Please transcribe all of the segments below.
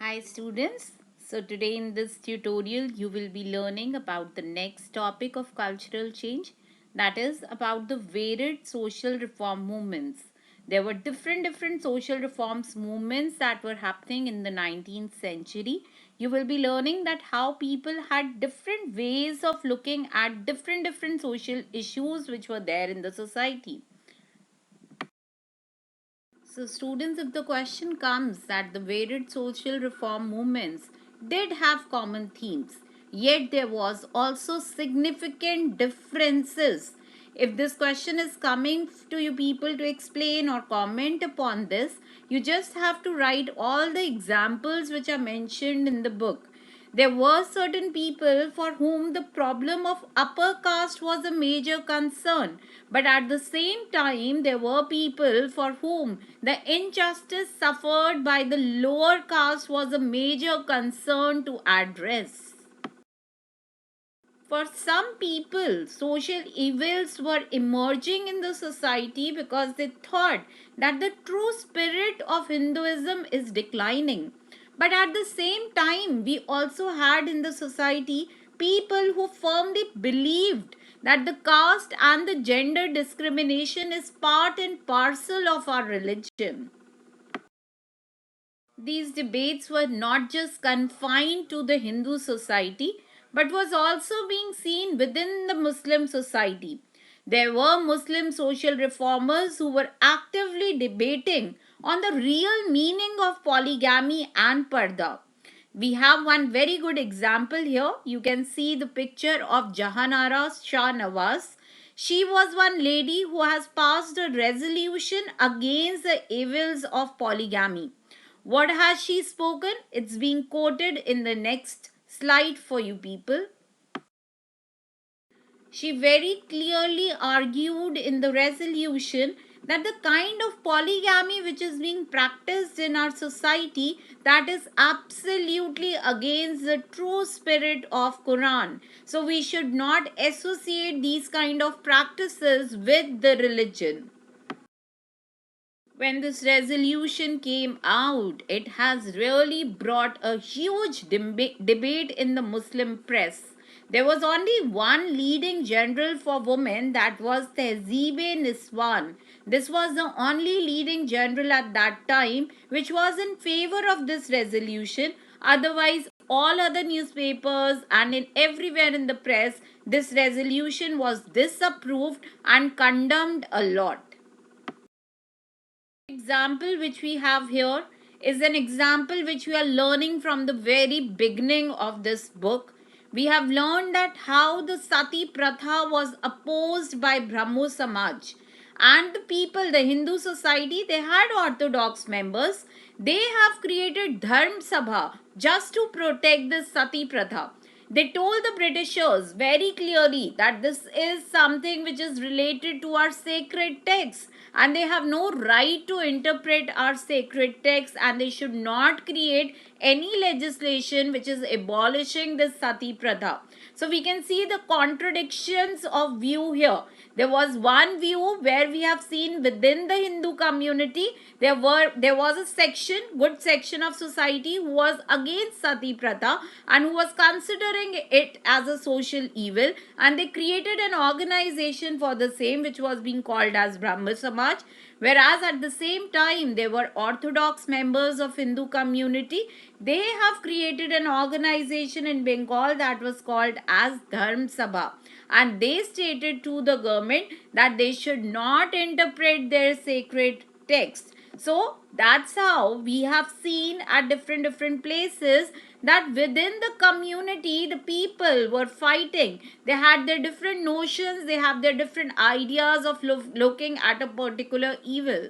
Hi students. So today in this tutorial you will be learning about the next topic of cultural change, that is about the varied social reform movements. There were different social reforms movements that were happening in the 19th century. You will be learning that how people had different ways of looking at different social issues which were there in the society. So, students, if the question comes that the varied social reform movements did have common themes, yet there was also significant differences. If this question is coming to you people to explain or comment upon this, you just have to write all the examples which are mentioned in the book. There were certain people for whom the problem of upper caste was a major concern, but at the same time, there were people for whom the injustice suffered by the lower caste was a major concern to address. For some people, social evils were emerging in the society because they thought that the true spirit of Hinduism is declining. But at the same time, we also had in the society people who firmly believed that the caste and the gender discrimination is part and parcel of our religion. These debates were not just confined to the Hindu society but was also being seen within the Muslim society. There were Muslim social reformers who were actively debating on the real meaning of polygamy and parda. We have one very good example here. You can see the picture of Jahanara Shah Nawaz. She was one lady who has passed a resolution against the evils of polygamy. What has she spoken? It's being quoted in the next slide for you people. She very clearly argued in the resolution that the kind of polygamy which is being practiced in our society, that is absolutely against the true spirit of Quran. So we should not associate these kind of practices with the religion. When this resolution came out, it has really brought a huge debate in the Muslim press. There was only one leading general for women, that was Tehzeeb-e Niswan. This was the only leading general at that time which was in favor of this resolution. Otherwise, all other newspapers and in everywhere in the press, this resolution was disapproved and condemned a lot. Example which we have here is an example which we are learning from the very beginning of this book. We have learned that how the Sati Pratha was opposed by Brahmo Samaj, and the people, the Hindu society, they had orthodox members. They have created Dharm Sabha just to protect this Sati Pratha. They told the Britishers very clearly that this is something which is related to our sacred texts and they have no right to interpret our sacred texts, and they should not create any legislation which is abolishing this Sati Pratha. So we can see the contradictions of view here. There was one view where we have seen within the Hindu community there was a section, good section of society who was against Sati Pratha and who was considering it as a social evil, and they created an organization for the same which was being called as Brahma Samaj. Whereas at the same time there were orthodox members of Hindu community. They have created an organization in Bengal that was called as Dharm Sabha, and they stated to the government that they should not interpret their sacred text. So that's how we have seen at different places that within the community the people were fighting. They had their different notions, they have their different ideas of looking at a particular evil.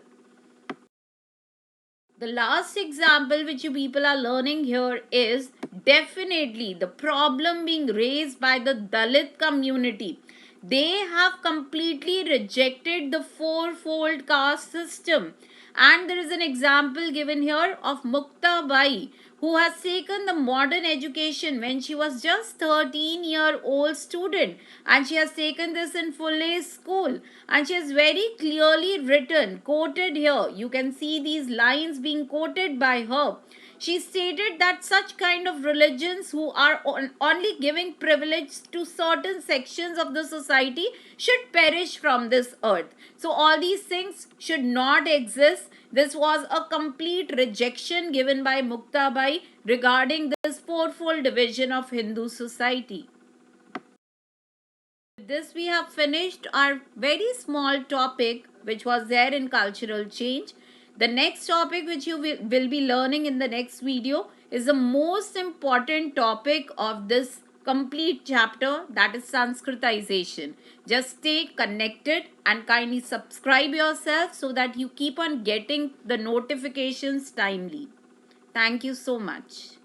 The last example which you people are learning here is definitely the problem being raised by the Dalit community. They have completely rejected the fourfold caste system. And there is an example given here of Mukta Bai, who has taken the modern education when she was just 13-year-old student, and she has taken this in full school, and she has very clearly written, quoted here. You can see these lines being quoted by her. She stated that such kind of religions who are only giving privilege to certain sections of the society should perish from this earth. So all these things should not exist. This was a complete rejection given by Muktabai regarding this fourfold division of Hindu society. With this, we have finished our very small topic which was there in cultural change. The next topic which you will be learning in the next video is the most important topic of this complete chapter, that is Sanskritization. Just stay connected and kindly subscribe yourself so that you keep on getting the notifications timely. Thank you so much.